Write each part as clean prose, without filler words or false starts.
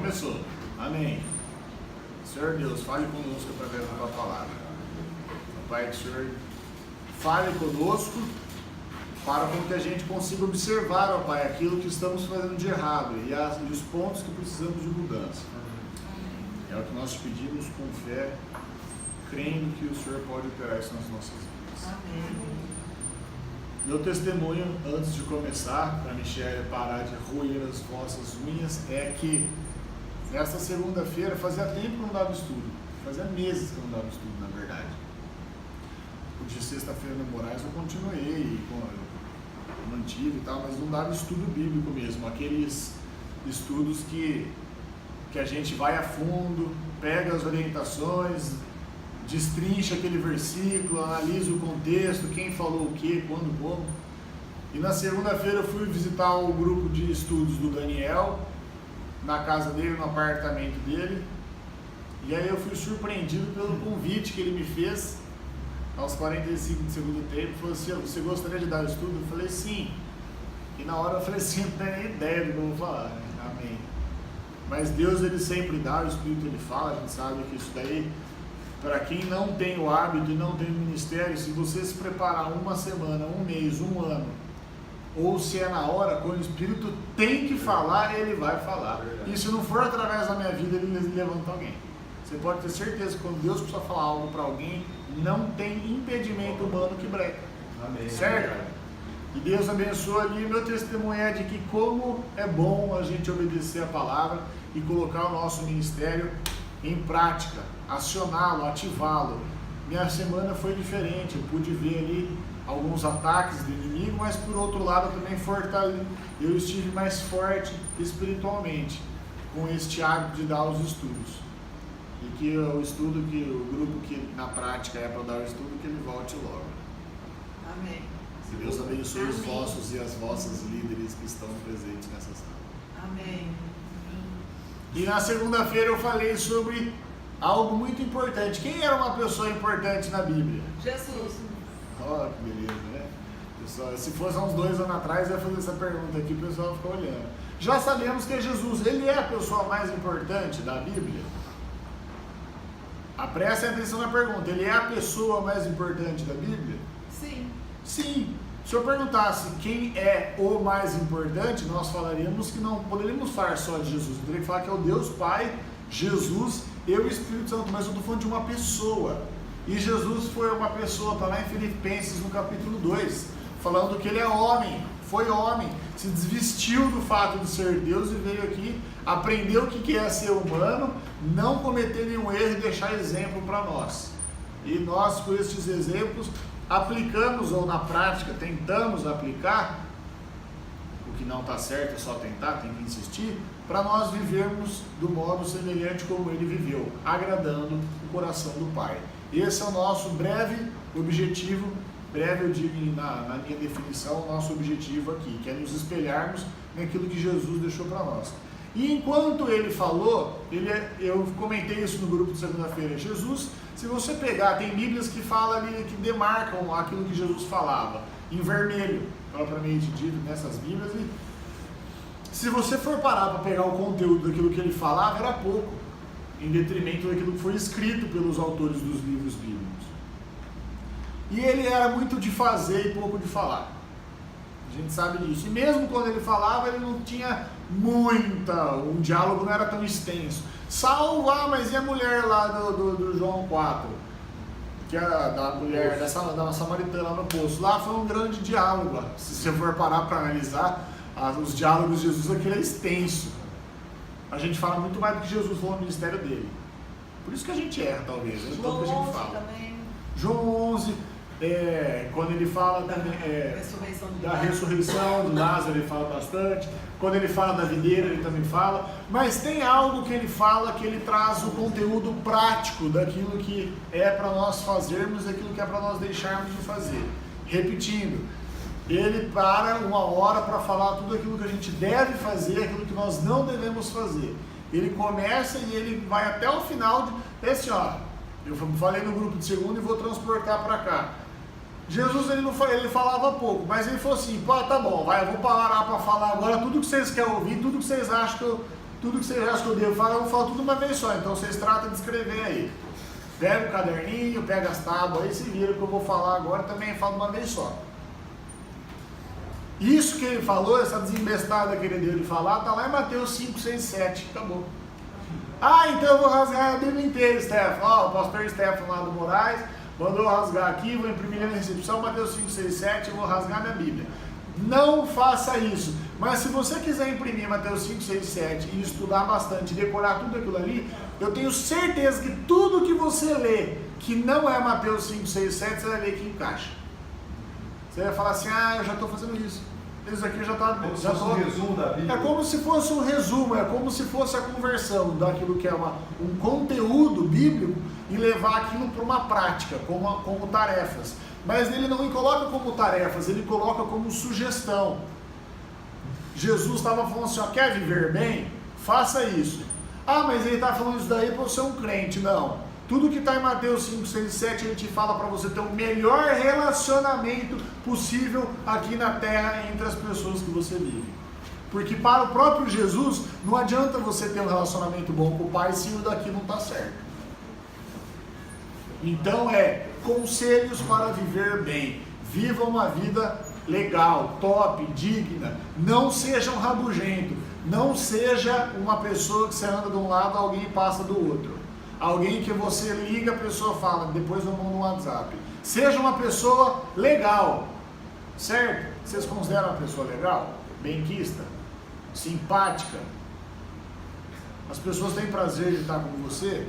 Começou. Amém. Senhor Deus, fale conosco através da tua palavra. Pai, que o Senhor fale conosco para que a gente consiga observar, ó Pai, aquilo que estamos fazendo de errado e os pontos que precisamos de mudança. É o que nós pedimos com fé, crendo que o Senhor pode operar isso nas nossas vidas. Amém. Meu testemunho, antes de começar, para Michelle parar de roer as vossas unhas, é que nesta segunda-feira, fazia tempo que não dava estudo, fazia meses que não dava estudo, na verdade. O de sexta-feira no Moraes eu continuei, eu mantive e tal, mas não dava estudo bíblico mesmo, aqueles estudos que a gente vai a fundo, pega as orientações, destrincha aquele versículo, analisa o contexto, quem falou o que, quando, como. E na segunda-feira eu fui visitar o grupo de estudos do Daniel, na casa dele, no apartamento dele, e aí eu fui surpreendido pelo convite que ele me fez aos 45 do segundo tempo. Falou assim: você gostaria de dar o estudo? Eu falei sim, e na hora eu falei assim, não tenho nem ideia do que eu vou falar, né? Amém. Mas Deus, ele sempre dá, o Espírito ele fala, a gente sabe que isso daí, para quem não tem o hábito e não tem o ministério, se você se preparar uma semana, um mês, um ano, ou se é na hora, quando o Espírito tem que falar, ele vai falar. E se não for através da minha vida, ele levanta alguém. Você pode ter certeza que quando Deus precisa falar algo para alguém, não tem impedimento humano que breca. Amém. Certo? E Deus abençoa ali. Meu testemunho é de que como é bom a gente obedecer a palavra e colocar o nosso ministério em prática, acioná-lo, ativá-lo. Minha semana foi diferente, eu pude ver ali alguns ataques do inimigo, mas por outro lado também eu estive mais forte espiritualmente com este hábito de dar os estudos. E que o estudo, que o grupo que na prática é para dar o estudo, que ele volte logo. Amém. Que Deus abençoe os Amém. vossos e as vossas líderes que estão presentes nessa sala. Amém. E na segunda-feira eu falei sobre algo muito importante. Quem era uma pessoa importante na Bíblia? Jesus. Olha que beleza, né? Pessoal, se fosse há uns 2 anos atrás, eu ia fazer essa pergunta aqui, o pessoal fica olhando. Já sabemos que Jesus, ele é a pessoa mais importante da Bíblia? Prestem atenção na pergunta, ele é a pessoa mais importante da Bíblia? Sim. Sim. Se eu perguntasse quem é o mais importante, nós falaríamos que não poderíamos falar só de Jesus. Eu teria que falar que é o Deus Pai, Jesus e o Espírito Santo, mas eu estou falando de uma pessoa. E Jesus foi uma pessoa, está lá em Filipenses no capítulo 2, falando que ele é homem, foi homem, se desvestiu do fato de ser Deus e veio aqui, aprendeu o que é ser humano, não cometer nenhum erro e deixar exemplo para nós. E nós, por esses exemplos, aplicamos, ou na prática tentamos aplicar, o que não está certo é só tentar, tem que insistir, para nós vivermos do modo semelhante como ele viveu, agradando o coração do Pai. Esse é o nosso breve objetivo, breve eu digo na minha definição, o nosso objetivo aqui, que é nos espelharmos naquilo que Jesus deixou para nós. E enquanto ele falou, eu comentei isso no grupo de segunda-feira, Jesus, se você pegar, tem bíblias que falam ali, que demarcam aquilo que Jesus falava, em vermelho, propriamente dito, nessas bíblias, e se você for parar para pegar o conteúdo daquilo que ele falava, era pouco, em detrimento daquilo que foi escrito pelos autores dos livros bíblicos. E ele era muito de fazer e pouco de falar. A gente sabe disso. E mesmo quando ele falava, ele não tinha um diálogo não era tão extenso. Salvo, mas e a mulher lá do João 4? Que é da mulher, da samaritana no poço. Lá foi um grande diálogo. Se você for parar para analisar, os diálogos de Jesus, aquele é extenso. A gente fala muito mais do que Jesus falou no ministério dele. Por isso que a gente erra, talvez. É tanto que a gente fala. Também. João 11, quando ele fala da ressurreição de Lázaro, ele fala bastante. Quando ele fala da videira, ele também fala. Mas tem algo que ele fala, que ele traz o conteúdo prático daquilo que é para nós fazermos, daquilo que é para nós deixarmos de fazer. Repetindo, ele para uma hora para falar tudo aquilo que a gente deve fazer, aquilo que nós não devemos fazer. Ele começa e ele vai até o final desse, eu falei no grupo de segunda e vou transportar para cá. Jesus, ele falava pouco, mas ele falou assim, tá bom, eu vou parar para falar agora tudo que vocês querem ouvir, tudo que vocês acham tudo que vocês acham que eu devo falar, eu vou falar tudo uma vez só. Então vocês tratam de escrever aí. Pega o caderninho, pega as tábuas aí, se vira que eu vou falar agora, também falo uma vez só. Isso que ele falou, essa desembestada que ele deu de falar, tá lá em Mateus 5, 6, 7. Acabou. Ah, então eu vou rasgar a Bíblia inteira, Stefano. Ó, o pastor Stefano lá do Moraes mandou rasgar aqui, vou imprimir na recepção, Mateus 5, 6, 7, eu vou rasgar minha Bíblia. Não faça isso. Mas se você quiser imprimir Mateus 5, 6, 7 e estudar bastante, decorar tudo aquilo ali, eu tenho certeza que tudo que você lê que não é Mateus 5, 6, 7, você vai ver que encaixa. Você vai falar assim, eu já estou fazendo isso. Isso aqui já está... Um resumo da Bíblia. É como se fosse um resumo, é como se fosse a conversão daquilo que é um conteúdo bíblico e levar aquilo para uma prática, como tarefas. Mas ele não coloca como tarefas, ele coloca como sugestão. Jesus estava falando assim, quer viver bem? Faça isso. Mas ele está falando isso daí para você ser um crente. Não. Tudo que está em Mateus 5, 6 e 7, ele te fala para você ter o melhor relacionamento possível aqui na terra entre as pessoas que você vive. Porque para o próprio Jesus, não adianta você ter um relacionamento bom com o Pai se o daqui não está certo. Então conselhos para viver bem. Viva uma vida legal, top, digna. Não seja um rabugento. Não seja uma pessoa que você anda de um lado, alguém passa do outro. Alguém que você liga, a pessoa fala, depois eu mando um WhatsApp. Seja uma pessoa legal, certo? Vocês consideram uma pessoa legal? Benquista? Simpática? As pessoas têm prazer de estar com você?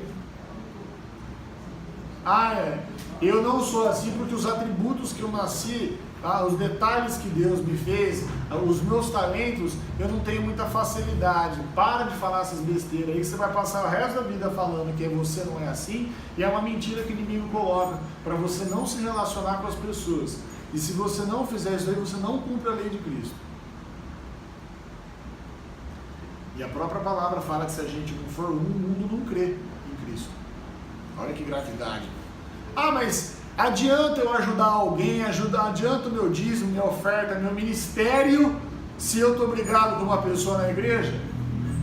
Eu não sou assim porque os atributos que eu nasci, os detalhes que Deus me fez, os meus talentos, eu não tenho muita facilidade. Para de falar essas besteiras aí, que você vai passar o resto da vida falando que você não é assim, e é uma mentira que o inimigo coloca, para você não se relacionar com as pessoas. E se você não fizer isso aí, você não cumpre a lei de Cristo. E a própria palavra fala que se a gente não for o mundo não crê em Cristo. Olha que gravidade. Mas adianta eu ajudar alguém, adianta o meu dízimo, minha oferta, meu ministério, se eu estou brigado com uma pessoa na igreja?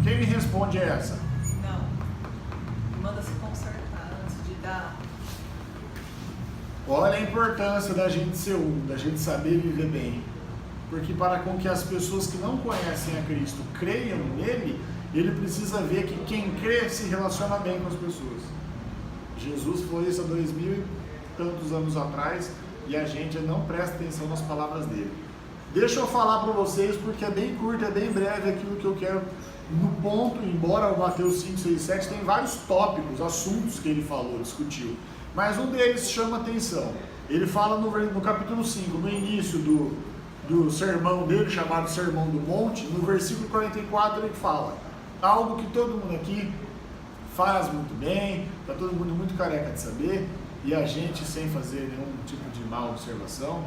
Quem me responde é essa? Não. Manda se consertar antes de dar. Olha a importância da gente ser da gente saber viver bem. Porque para com que as pessoas que não conhecem a Cristo creiam nele, ele precisa ver que quem crê se relaciona bem com as pessoas. Jesus foi isso há 2000 e tantos anos atrás e a gente não presta atenção nas palavras dele. Deixa eu falar para vocês, porque é bem curto, é bem breve aquilo que eu quero no ponto, embora o Mateus 5, 6, 7 tem vários tópicos, assuntos que ele falou, discutiu, mas um deles chama atenção. Ele fala no capítulo 5, no início do sermão dele, chamado Sermão do Monte, no versículo 44 ele fala algo que todo mundo aqui faz muito bem, está todo mundo muito careca de saber, e a gente sem fazer nenhum tipo de má observação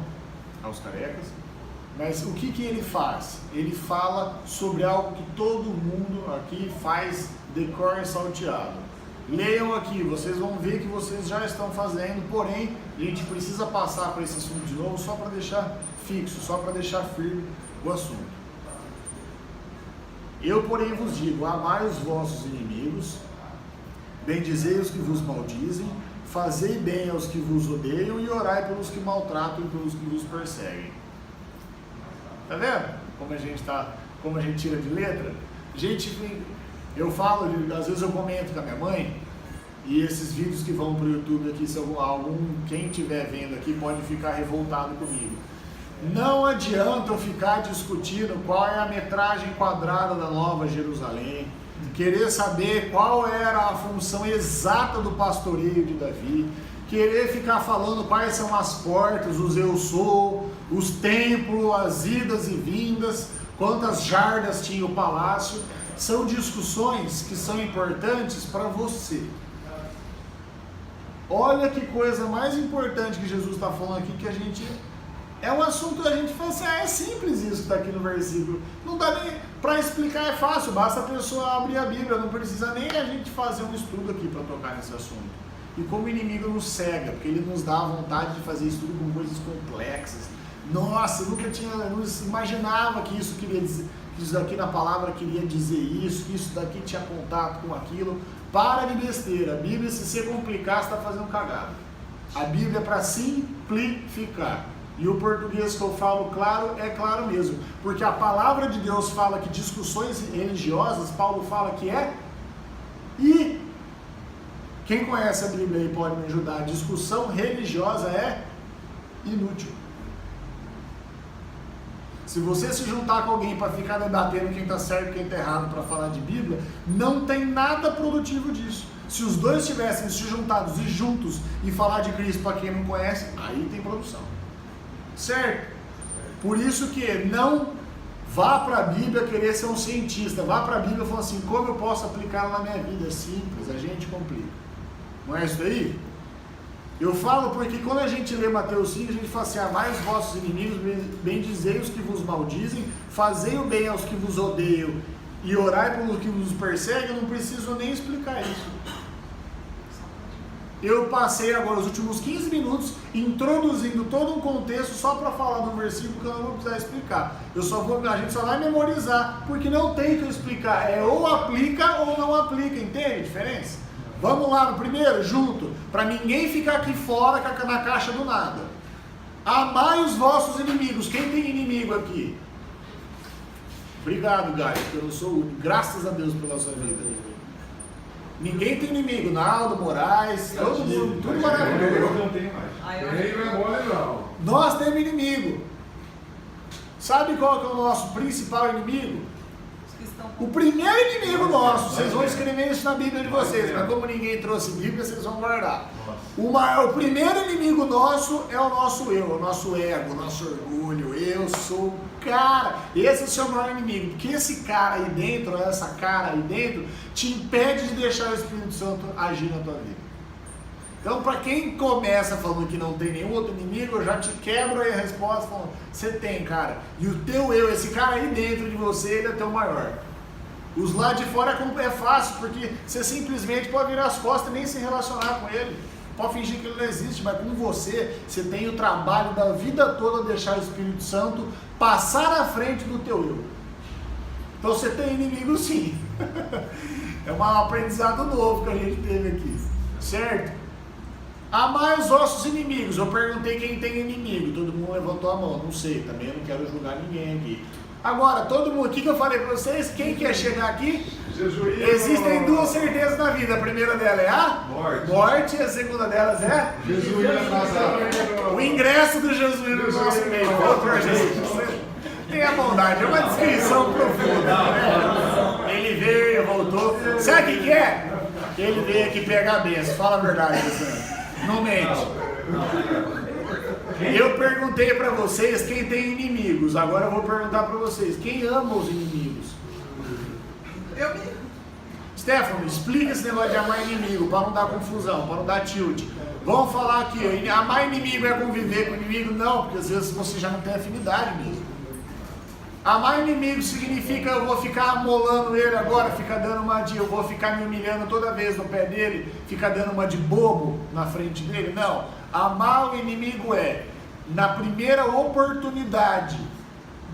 aos carecas. Mas o que ele faz? Ele fala sobre algo que todo mundo aqui faz de cor salteado. Leiam aqui, vocês vão ver que vocês já estão fazendo, porém a gente precisa passar por esse assunto de novo só para deixar fixo, só para deixar firme o assunto. Eu, porém, vos digo, amai os vossos inimigos, bendizei os que vos maldizem, fazei bem aos que vos odeiam e orai pelos que maltratam e pelos que vos perseguem. Tá vendo? Como a gente tira de letra? Eu falo, às vezes eu comento com a minha mãe, e esses vídeos que vão para o YouTube aqui, se quem estiver vendo aqui pode ficar revoltado comigo. Não adianta eu ficar discutindo qual é a metragem quadrada da Nova Jerusalém, querer saber qual era a função exata do pastoreio de Davi, querer ficar falando quais são as portas, os eu sou, os templos, as idas e vindas, quantas jardas tinha o palácio. São discussões que são importantes para você. Olha que coisa mais importante que Jesus está falando aqui, que a gente... É um assunto que a gente fala assim, é simples isso que está aqui no versículo. Não dá nem para explicar, é fácil, basta a pessoa abrir a Bíblia, não precisa nem a gente fazer um estudo aqui para tocar nesse assunto. E como o inimigo nos cega, porque ele nos dá a vontade de fazer estudo com coisas complexas, Nossa, eu não imaginava que isso queria dizer, que isso daqui na palavra queria dizer isso, que isso daqui tinha contato com aquilo. Para de besteira. A Bíblia, se você complicar, você está fazendo cagada. A Bíblia é para simplificar. E o português que eu falo claro é claro mesmo. Porque a palavra de Deus fala que discussões religiosas, Paulo fala que é. E quem conhece a Bíblia aí pode me ajudar. A discussão religiosa é inútil. Se você se juntar com alguém para ficar debatendo quem está certo e quem está errado para falar de Bíblia, não tem nada produtivo disso. Se os dois tivessem se juntados e juntos e falar de Cristo para quem não conhece, aí tem produção. Certo? Por isso que não vá para a Bíblia querer ser um cientista. Vá para a Bíblia e fala assim, como eu posso aplicar na minha vida? É simples, a gente complica. Não é isso aí? Eu falo porque quando a gente lê Mateus 5, a gente fala assim, amai os vossos inimigos, bendizei os que vos maldizem, fazei o bem aos que vos odeiam e orai pelos que vos perseguem. Eu não preciso nem explicar isso. Eu passei agora os últimos 15 minutos introduzindo todo um contexto só para falar do versículo que eu não vou precisar explicar. A gente só vai memorizar, porque não tem que explicar. É ou aplica ou não aplica, entende a diferença? Vamos lá no primeiro, junto, para ninguém ficar aqui fora na caixa do nada. Amai os vossos inimigos. Quem tem inimigo aqui? Obrigado, Gaio, porque eu não sou o único. Graças a Deus pela sua vida. Ninguém tem inimigo. Naldo, Moraes, todo mundo, tudo maravilhoso. Eu não tenho mais. Ele não é bom, legal. Nós temos inimigo. Sabe qual que é o nosso principal inimigo? O primeiro inimigo nosso, vocês vão escrever isso na Bíblia de vocês, mas como ninguém trouxe Bíblia, vocês vão guardar. O primeiro inimigo nosso é o nosso eu, o nosso ego, o nosso orgulho. Eu sou o cara. Esse é o seu maior inimigo, porque esse cara aí dentro, essa cara aí dentro, te impede de deixar o Espírito Santo agir na tua vida. Então, para quem começa falando que não tem nenhum outro inimigo, eu já te quebro aí a resposta falando, você tem, cara. E o teu eu, esse cara aí dentro de você, ele é teu maior. Os lá de fora é fácil, porque você simplesmente pode virar as costas e nem se relacionar com ele. Pode fingir que ele não existe, mas com você tem o trabalho da vida toda de deixar o Espírito Santo passar à frente do teu eu. Então você tem inimigo sim. É um aprendizado novo que a gente teve aqui. Certo? Amai os vossos inimigos. Eu perguntei quem tem inimigo. Todo mundo levantou a mão. Não sei, também eu não quero julgar ninguém aqui. Agora, todo mundo, o que eu falei para vocês? Quem quer chegar aqui? Jesus. Existem duas certezas na vida. A primeira dela é a morte e a segunda delas é Jesus. o ingresso do Jesus no nosso meio. Doutor Jesus, tem a bondade, é uma descrição profunda. Né? Ele veio, voltou. Sabe o que é? Ele veio aqui pegar a bênção. Fala a verdade, Luciano. Não mente. Eu perguntei para vocês quem tem inimigos. Agora eu vou perguntar para vocês quem ama os inimigos. Eu me... Stefano, explica esse negócio de amar inimigo para não dar confusão, para não dar tilt. Vamos falar aqui, amar inimigo é conviver com inimigo? Não, porque às vezes você já não tem afinidade mesmo. Amar inimigo significa eu vou ficar amolando ele agora, ficar dando uma de, eu vou ficar me humilhando toda vez no pé dele, ficar dando uma de bobo na frente dele? Não. Amar o inimigo é, na primeira oportunidade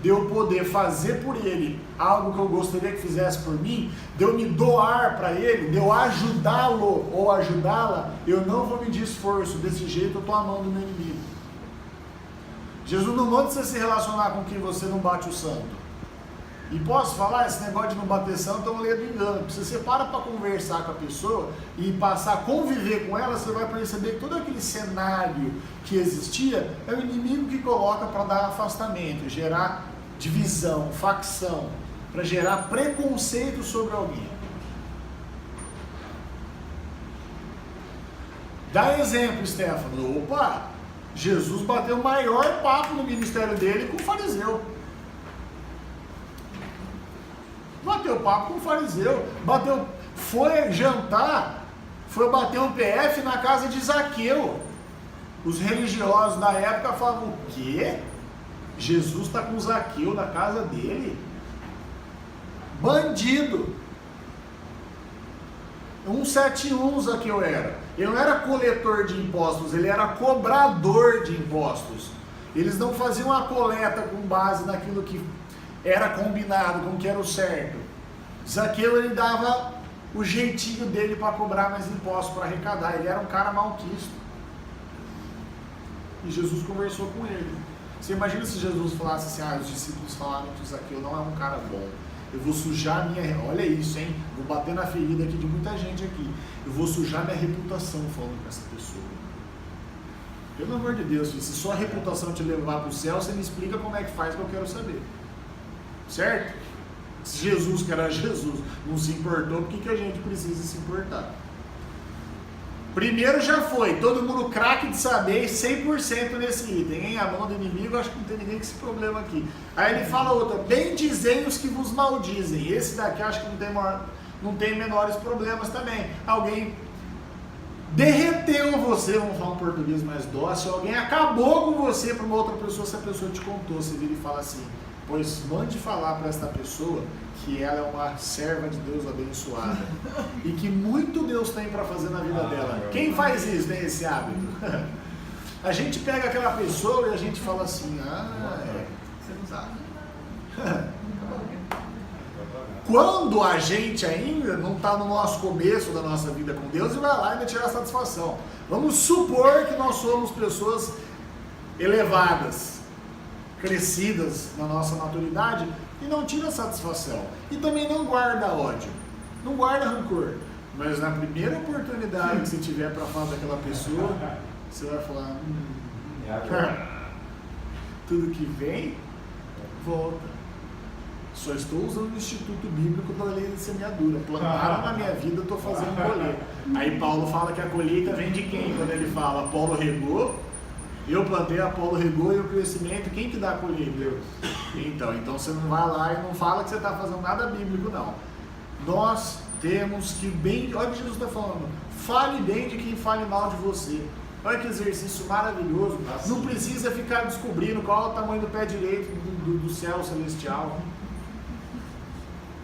de eu poder fazer por ele algo que eu gostaria que fizesse por mim, de eu me doar para ele, de eu ajudá-lo ou ajudá-la, eu não vou medir esforço, desse jeito eu estou amando o meu inimigo. Jesus não manda você se relacionar com quem você não bate o santo. E posso falar, esse negócio de não bater santo é uma lei do engano. Se você para conversar com a pessoa e passar a conviver com ela, você vai perceber que todo aquele cenário que existia é o inimigo que coloca para dar afastamento, gerar divisão, facção, para gerar preconceito sobre alguém. Dá exemplo, Stefano. Opa, Jesus bateu o maior papo no ministério dele com o fariseu. Bateu papo com o fariseu, foi jantar, foi bater um PF na casa de Zaqueu. Os religiosos da época falavam, o quê? Jesus está com Zaqueu na casa dele? Bandido. 171 Zaqueu era. Ele não era coletor de impostos, ele era cobrador de impostos. Eles não faziam a coleta com base naquilo que era combinado, com o que era o certo. Zaqueu, ele dava o jeitinho dele para cobrar mais impostos, para arrecadar. Ele era um cara malquisto. E Jesus conversou com ele. Você imagina se Jesus falasse assim, os discípulos falaram que o Zaqueu não é um cara bom. Eu vou sujar a minha... Olha isso, hein? Vou bater na ferida aqui de muita gente aqui. Eu vou sujar minha reputação falando com essa pessoa. Pelo amor de Deus, se sua reputação te levar para o céu, você me explica como é que faz, que eu quero saber. Certo? Se Jesus, que era Jesus, não se importou, por que a gente precisa se importar? Primeiro já foi, todo mundo craque de saber 100% nesse item, hein? A mão do inimigo, acho que não tem ninguém com esse problema aqui. Aí ele fala outra, bendizem os que vos maldizem. Esse daqui acho que não tem menores problemas também. Alguém derreteu você, vamos falar um português mais dócil, alguém acabou com você para uma outra pessoa, se a pessoa te contou, você vira e fala assim, pois mande falar para esta pessoa que ela é uma serva de Deus abençoada e que muito Deus tem para fazer na vida dela. Quem faz isso, tem esse hábito? A gente pega aquela pessoa e a gente fala assim, você não sabe. Quando a gente ainda não está no nosso começo da nossa vida com Deus e vai lá e ainda tirar satisfação. Vamos supor que nós somos pessoas elevadas, crescidas na nossa maturidade e não tira satisfação. E também não guarda ódio, não guarda rancor. Mas na primeira oportunidade que você tiver para falar daquela pessoa, você vai falar, tudo que vem, volta. Só estou usando o Instituto Bíblico da Lei de Semeadura. Plantaram na minha vida, eu estou fazendo colher. Aí Paulo fala que a colheita vem de quem? Quando ele fala, Apolo regou, eu plantei, Apolo regou e o crescimento, quem que dá a colheita? Deus. Então você não vai lá e não fala que você está fazendo nada bíblico, não. Nós temos que bem, olha o que Jesus está falando, fale bem de quem fale mal de você. Olha que exercício maravilhoso. Não precisa ficar descobrindo qual é o tamanho do pé direito do céu celestial.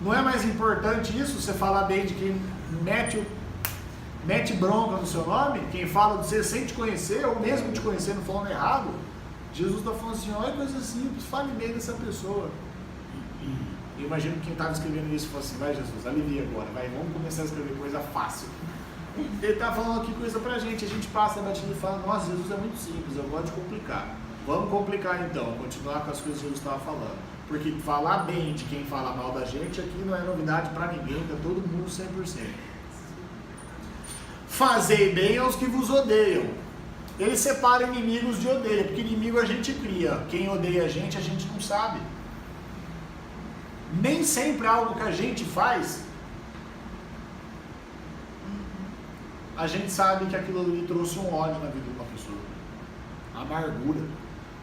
Não é mais importante isso, você falar bem de quem mete bronca no seu nome, quem fala de você sem te conhecer, ou mesmo te conhecendo falando errado? Jesus está falando assim, olha coisa simples, fale bem dessa pessoa. Eu imagino que quem estava escrevendo isso falou assim, vai Jesus, alivia agora, vamos começar a escrever coisa fácil. Ele está falando aqui coisa pra gente, a gente passa a batida e fala, nossa, Jesus é muito simples, eu gosto de complicar. Vamos complicar então, continuar com as coisas que Jesus estava falando. Porque falar bem de quem fala mal da gente aqui não é novidade para ninguém, está todo mundo 100%. Fazei bem aos que vos odeiam. Ele separa inimigos de odeia, porque inimigo a gente cria. Quem odeia a gente não sabe. Nem sempre algo que a gente faz, a gente sabe que aquilo ali trouxe um ódio na vida de uma pessoa. Amargura.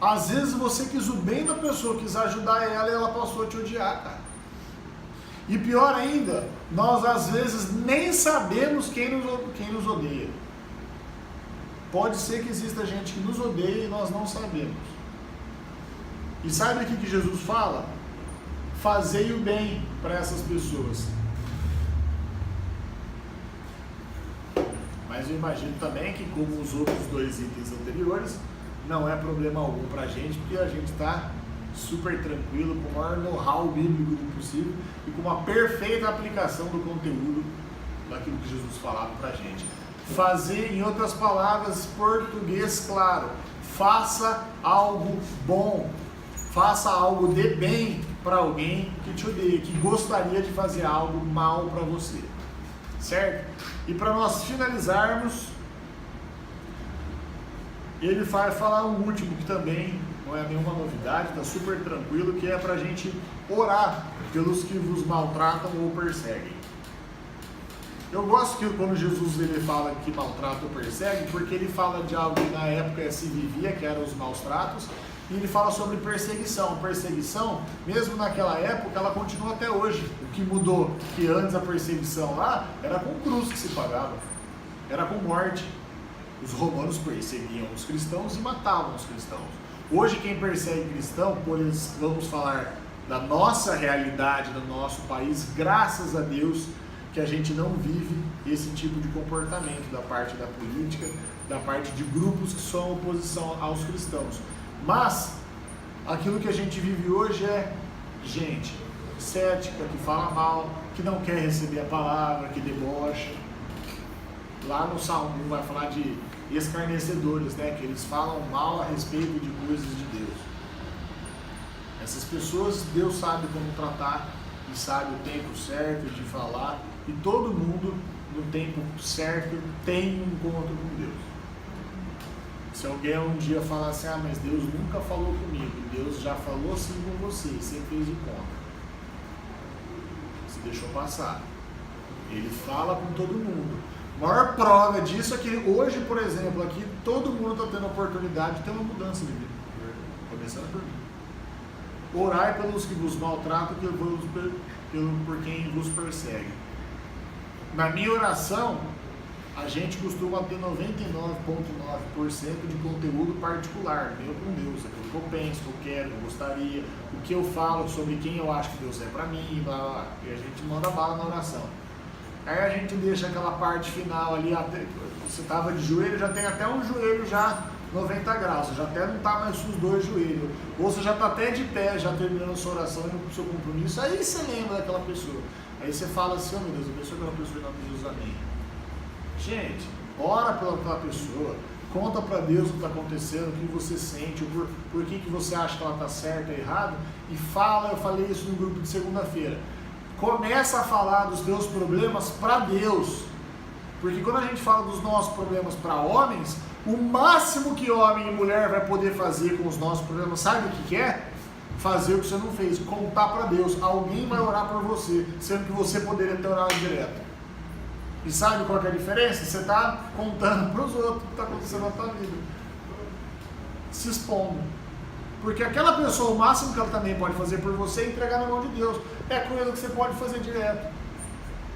Às vezes você quis o bem da pessoa, quis ajudar ela e ela passou a te odiar, cara. E pior ainda, nós às vezes nem sabemos quem nos odeia. Pode ser que exista gente que nos odeia e nós não sabemos. E sabe o que Jesus fala? Fazei o bem para essas pessoas. Mas eu imagino também que, como os outros dois itens anteriores, não é problema algum pra gente, porque a gente está super tranquilo, com o maior know-how bíblico possível e com uma perfeita aplicação do conteúdo daquilo que Jesus falava pra gente. Fazer, em outras palavras, português claro, faça algo bom, faça algo de bem para alguém que te odeia, que gostaria de fazer algo mal para você, certo? E para nós finalizarmos, ele vai falar um último que também não é nenhuma novidade, está super tranquilo, que é para a gente orar pelos que vos maltratam ou perseguem. Eu gosto que quando Jesus ele fala que maltrata ou persegue, porque ele fala de algo que na época se vivia, que eram os maus tratos, e ele fala sobre perseguição. Perseguição, mesmo naquela época, ela continua até hoje. O que mudou, que antes a perseguição lá, era com cruz que se pagava, era com morte. Os romanos perseguiam os cristãos e matavam os cristãos. Hoje quem persegue cristão, por isso vamos falar da nossa realidade, do nosso país, graças a Deus que a gente não vive esse tipo de comportamento da parte da política, da parte de grupos que são oposição aos cristãos. Mas aquilo que a gente vive hoje é gente cética, que fala mal, que não quer receber a palavra, que debocha. Lá no Salmo 1 vai falar de escarnecedores, né? Que eles falam mal a respeito de coisas de Deus. Essas pessoas, Deus sabe como tratar e sabe o tempo certo de falar, e todo mundo no tempo certo tem um encontro com Deus. Se alguém um dia falar assim, mas Deus nunca falou comigo, Deus já falou sim com você, você fez de conta. Você deixou passar. Ele fala com todo mundo. A maior prova disso é que hoje, por exemplo, aqui todo mundo está tendo a oportunidade de ter uma mudança de vida. Começando por mim. Orai pelos que vos maltratam, por quem vos persegue. Na minha oração, a gente costuma ter 99,9% de conteúdo particular, meu com Deus, aquilo que eu penso, que eu quero, que eu gostaria, o que eu falo sobre quem eu acho que Deus é para mim, blá, blá, blá. E a gente manda bala na oração. Aí a gente deixa aquela parte final ali, até, você estava de joelho, já tem até um joelho já 90 graus, você já até não está mais com os dois joelhos, ou você já está até de pé, já terminando a sua oração, indo para o seu compromisso, aí você lembra daquela pessoa. Aí você fala assim, meu Deus, abençoa aquela pessoa em nome de Jesus, amém. Gente, ora pela pessoa, conta para Deus o que está acontecendo, o que você sente, por que você acha que ela está certa ou errada, e fala, eu falei isso no grupo de segunda-feira, começa a falar dos teus problemas para Deus, porque quando a gente fala dos nossos problemas para homens, o máximo que homem e mulher vai poder fazer com os nossos problemas, sabe o que é? Fazer o que você não fez, contar para Deus, alguém vai orar por você, sendo que você poderia ter orado direto. E sabe qual que é a diferença? Você está contando para os outros o que está acontecendo na tua vida. Se expondo. Porque aquela pessoa, o máximo que ela também pode fazer por você é entregar na mão de Deus. É coisa que você pode fazer direto.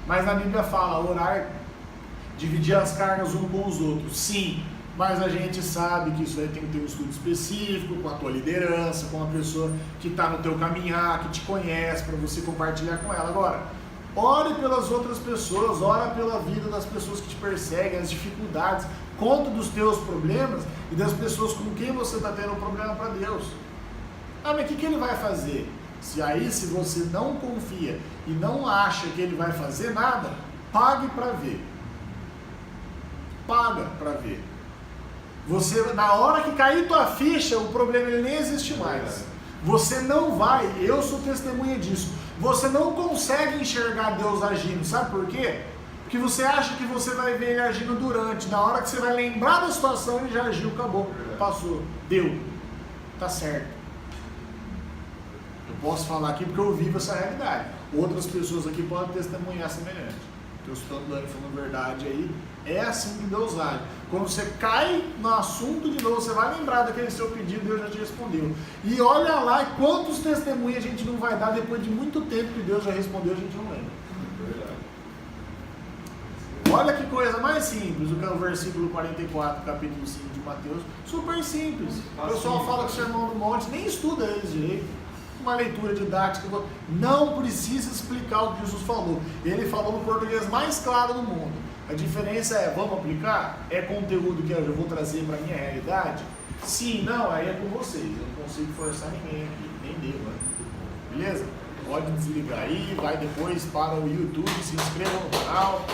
Mas na Bíblia fala, orar, dividir as cargas um com os outros. Sim, mas a gente sabe que isso aí tem que ter um estudo específico, com a tua liderança, com a pessoa que está no teu caminhar, que te conhece, para você compartilhar com ela. Agora, ore pelas outras pessoas, ora pela vida das pessoas que te perseguem, as dificuldades, conta dos teus problemas e das pessoas com quem você está tendo um problema para Deus. Mas o que ele vai fazer? Se você não confia e não acha que ele vai fazer nada, pague para ver. Paga para ver. Você, na hora que cair tua ficha, o problema ele nem existe mais. Você não vai, eu sou testemunha disso, você não consegue enxergar Deus agindo, sabe por quê? Porque você acha que você vai ver ele agindo durante, na hora que você vai lembrar da situação, ele já agiu, acabou, passou, deu, tá certo. Eu posso falar aqui porque eu vivo essa realidade, outras pessoas aqui podem testemunhar semelhante. Eu estou dando falando verdade aí, é assim que Deus age. Quando você cai no assunto de novo, você vai lembrar daquele seu pedido, Deus já te respondeu. E olha lá quantos testemunhos a gente não vai dar depois de muito tempo que Deus já respondeu, a gente não lembra. Olha que coisa mais simples, o que é o versículo 44, capítulo 5 de Mateus, super simples. O pessoal fala que o Sermão do Monte, nem estuda eles direito. Uma leitura didática, não precisa explicar o que Jesus falou. Ele falou no português mais claro do mundo. A diferença é, vamos aplicar? É conteúdo que eu vou trazer para a minha realidade? Sim, não, aí é com vocês. Eu não consigo forçar ninguém aqui, nem devo. Beleza? Pode desligar aí, vai depois para o YouTube, se inscreva no canal.